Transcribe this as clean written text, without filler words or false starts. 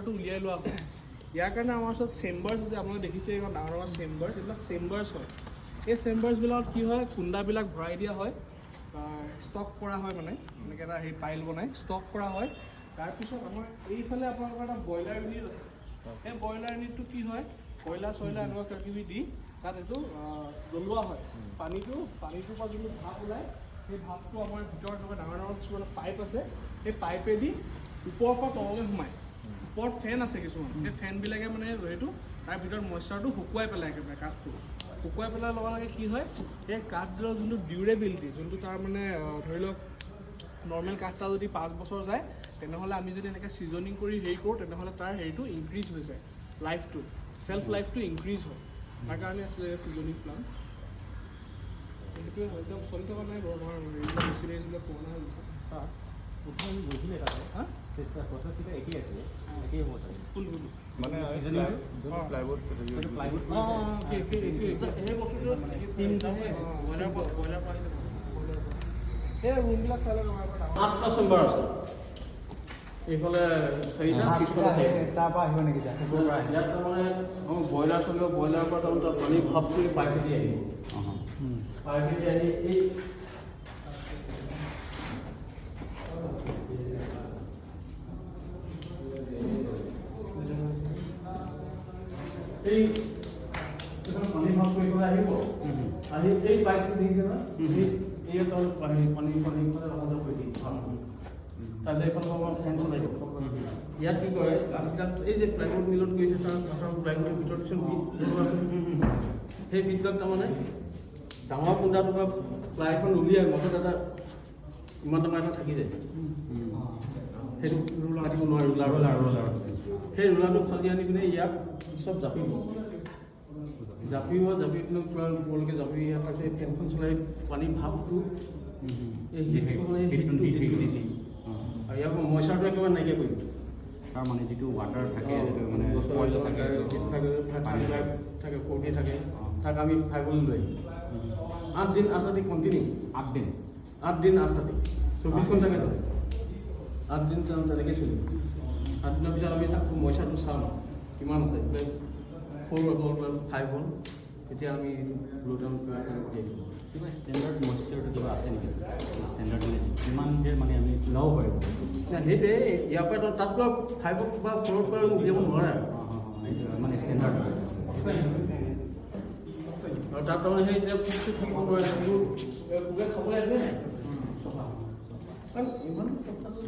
টো উলিয়াই লোৱা হয়। ইয়াৰ কাৰণে আমাৰ ওচৰত চেম্বাৰ্ছ আছে, আপোনালোকে দেখিছে এখন ডাঙৰ ডাঙৰ চেম্বাৰ্ছ, এইবিলাক চেম্বাৰ্ছ হয়। এই চেম্বাৰ্ছবিলাকত কি হয়, কুন্দাবিলাক ভৰাই দিয়া হয়, ষ্টক কৰা হয়, মানে এনেকৈ এটা হেৰি পাইল বনাই ষ্টক কৰা হয়। তাৰপিছত আমাৰ এইফালে আপোনালোকৰ এটা ব্ৰইলাৰ ইউনিট আছে। সেই ব্ৰইলাৰ ইউনিটটো কি হয়, কয়লা চয়লা এনেকুৱা কিবা কিবি দি তাত এইটো জ্বলোৱা হয়। পানীটোৰ পৰা যোনটো ভাপ ওলায়, সেই ভাপটো আমাৰ ভিতৰত এনেকুৱা ডাঙৰ ডাঙৰ কিছুমান পাইপ আছে, সেই পাইপেদি ওপৰৰ পৰা তললৈ সোমায়। ওপৰত ফেন আছে কিছুমান, সেই ফেনবিলাকে মানে এইটো তাৰ ভিতৰত মইশ্চাৰটো শুকুৱাই পেলাই, একেবাৰে কাঠটো শুকুৱাই পেলাই লগে লগে কি হয়, সেই কাঠডালৰ যোনটো ডিউৰেবিলিটি, যোনটো তাৰ মানে ধৰি লওক নৰ্মেল কাঠটা যদি 5 বছৰ যায়, তেনেহ'লে আমি যদি এনেকৈ ছিজনিং কৰি হেৰি কৰোঁ, তেনেহ'লে তাৰ হেৰিটো ইনক্ৰিজ হৈ যায়, লাইফটো চেল্ফ লাইফটো ইনক্ৰিজ হয়। তাৰ কাৰণে আছিলে ছিজনিং প্লান। সেইটোৱে হয়, একদম চলি থকা নাই বাৰু, আমাৰ এইবিলাক মেচিনাৰীজবিলাক পুৰণা হৈ গৈছে। প্ৰথম গৈছিলে তাতে প্ৰচেছটো একেই আছিলে, একেই হ'ব চাগে মানে প্লাইউড সেই বস্তুটো সেই ৰুমবিলাক চালে আমাৰ 8টা চেম্বাৰ আছে। এইফালে 4টা, পিছফালে 4টা। তাৰ পৰা আহিব নেকি? ইয়াত তাৰমানে ব্ৰইলাৰ চলিব, ব্ৰইলাৰৰ পৰা তাৰমানে পানী ভাপ কৰি পাইপেদি আহিব। পাইপেদি আহি এই পানী ভাপ কৰি পেলাই আহিব, আহি এই পাইপটো দেখিছে না, এই পানী অহা যোৱা কৰি দিম। তাতে এইফালৰ পৰা ফেনখন আহিব। ইয়াত কি কৰে, কাঠবিলাক এই যে প্লাইউড মিলত গৈছে, তাৰ প্লাইউডৰ ভিতৰত কিছুমান বিট সেই বিটবিলাক তাৰমানে ডাঙৰ কুন্দাটোৰ পৰা প্লাইখন উলিয়াই মাজত এটা ইমান ডাঙৰ এটা থাকি যায়, সেইটো কাটিব নোৱাৰে, ৰুলাৰ সেই ৰুলাৰটো ফালি আনি পিনে ইয়াক চব জাপিব পিনে পূৰা ওপৰলৈকে জাপি, তাৰপিছত এই ফেনখন চলাই পানী ভাপটো এই হিটটো মানে হিটটো দিছে, আৰু ইয়াৰ পৰা মইচাৰটো একেবাৰে নাইকিয়া কৰিব। তাৰ মানে যিটো ৱাটাৰ থাকে, মানে গছৰ থাকে, ফৰ্টি থাকে, তাক আমি ফাইবলৈ লৈ আহিম। 8 দিন 8 ৰাতি কণ্টিনিউ, 8 দিন 8 দিন 8 ৰাতি 24 ঘণ্টাকৈ ধৰে। 8 দিন তেনেকৈ চলিব। 8 দিনৰ পিছত আমি আকৌ মইচাৰটো চাম কিমান আছে, 4 হ'ল 5 হ'ল, তেতিয়া আমি ব্লুটাউন উলিয়াই দিম। কিবা ষ্টেণ্ডাৰ্ড মইশ্চাৰটো কিবা আছে নেকি? ষ্টেণ্ডাৰ্ড মানে কিমান দেৰ মানে আমি ওলাব পাৰিব? সেইটোৱে ইয়াৰ পৰা তাতকৈ 5 বা 4 পৰা উলিয়াব নোৱাৰে আৰু। মানে ষ্টেণ্ডাৰ্ড আৰু তাত তাৰমানে সেই এতিয়া পোকটো থাকিব নোৱাৰে, পোকে খাবলৈ আহিলে নাই কাৰণ ইমান কথাটো